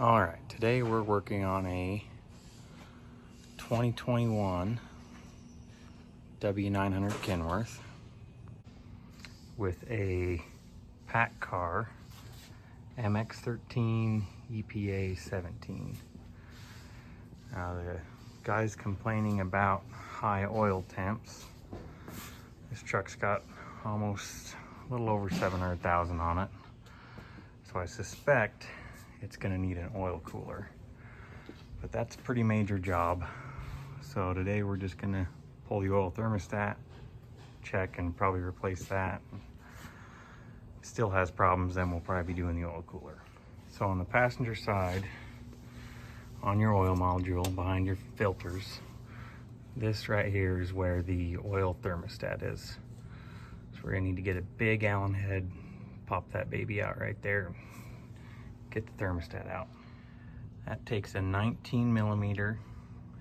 All right, today we're working on a 2021 W900 Kenworth with a Paccar MX13 EPA 17. Now the guy's complaining about high oil temps. This truck's got almost a little over 700,000 on it, so I suspect it's gonna need an oil cooler, but that's a pretty major job. So today we're just gonna pull the oil thermostat, check, and probably replace that. Still has problems, then we'll probably be doing the oil cooler. So on the passenger side, on your oil module behind your filters, this right here is where the oil thermostat is. So we're gonna need to get a big Allen head, pop that baby out right there, get the thermostat out. That takes a 19mm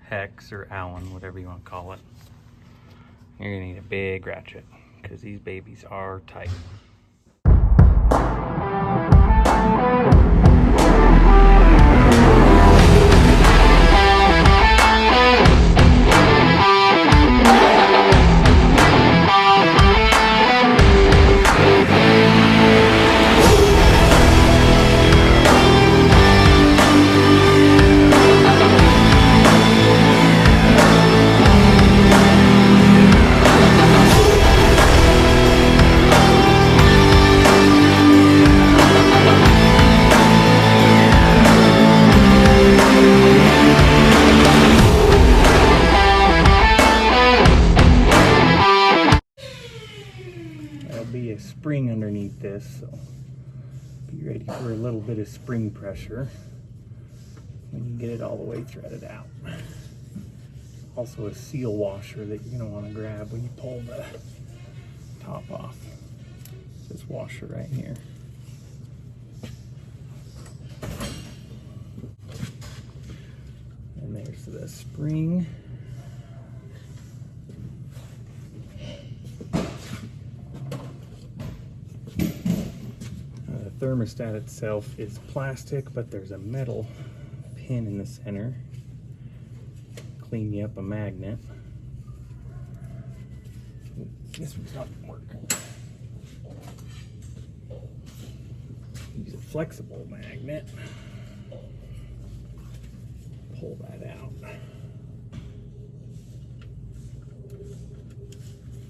hex or Allen, whatever you want to call it. You're gonna need a big ratchet because these babies are tight. Be a spring underneath this, so be ready for a little bit of spring pressure when you get it all the way threaded out. Also a seal washer that you're going to want to grab when you pull the top off. This washer right here. And there's the spring. The thermostat itself is plastic, but there's a metal pin in the center. Clean you up a magnet. This one's not working. Use a flexible magnet. Pull that out.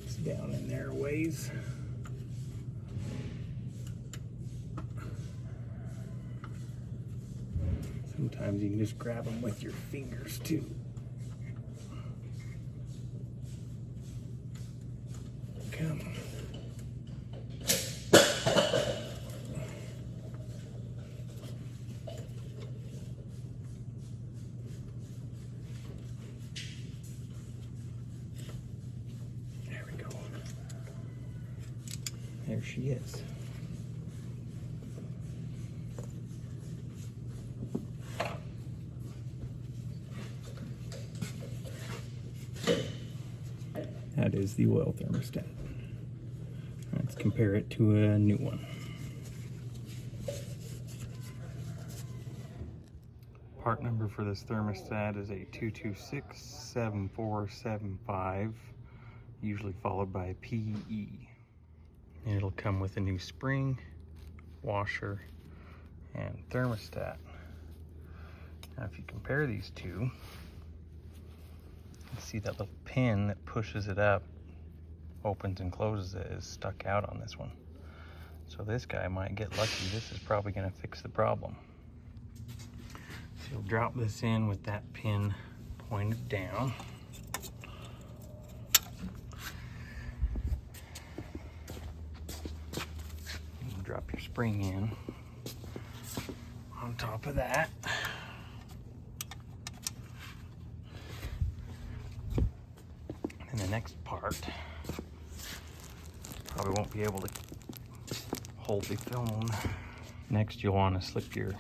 It's down in there a ways. Sometimes you can just grab them with your fingers too. Come on. There we go. There she is. That is the oil thermostat. Let's compare it to a new one. Part number for this thermostat is a 2267475, usually followed by a PE. And it'll come with a new spring, washer, and thermostat. Now if you compare these two, see that little pin that pushes it up, opens and closes it, is stuck out on this one. So this guy might get lucky. This is probably going to fix the problem. So you'll drop this in with that pin pointed down. And drop your spring in on top of that. And the next part probably won't be able to hold the phone. Next, you'll want to slip your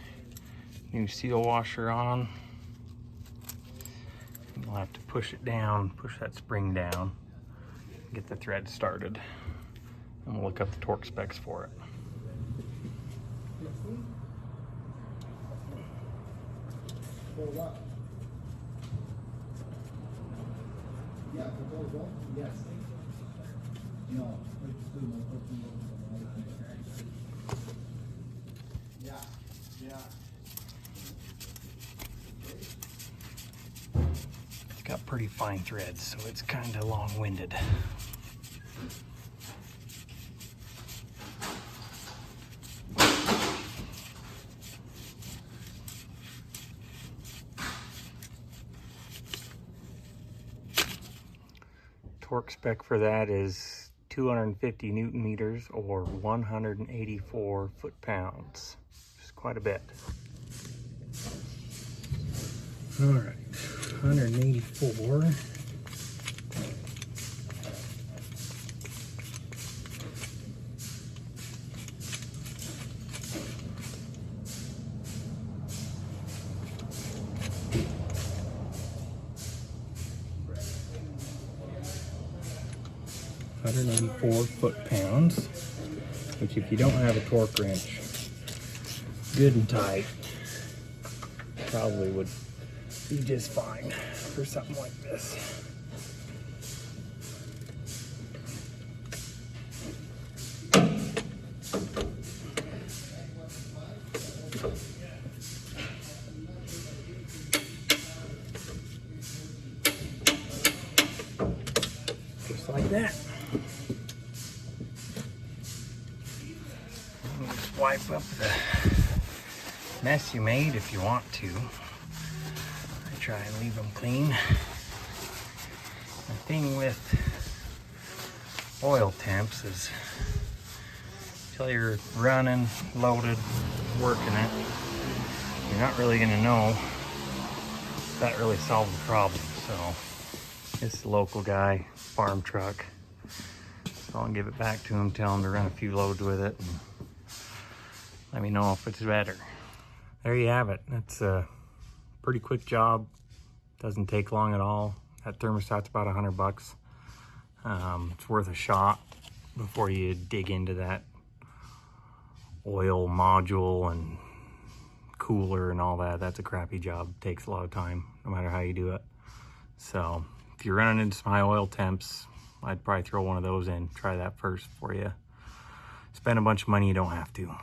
new seal washer on. You'll have to push it down, push that spring down, get the thread started, and we'll look up the torque specs for it. For what? Yeah, for those ones? Yes. No. Yeah. Yeah. It's got pretty fine threads, so it's kind of long-winded. Torque spec for that is 250 Newton meters or 184 foot-pounds. Just quite a bit. All right, 184. Foot-pounds, which if you don't have a torque wrench good and tight, probably would be just fine for something like this. Just like that. Just wipe up the mess you made if you want to. I try and leave them clean. The thing with oil temps is until you're running, loaded, working it, you're not really going to know if that really solved the problem. So it's the local guy, farm truck. So I'll give it back to him, tell him to run a few loads with it, and let me know if it's better. There you have it. That's a pretty quick job. Doesn't take long at all. That thermostat's about $100. It's worth a shot before you dig into that oil module and cooler and all that. That's a crappy job. Takes a lot of time, no matter how you do it. So if you're running into some high oil temps, I'd probably throw one of those in. Try that first before you spend a bunch of money you don't have to.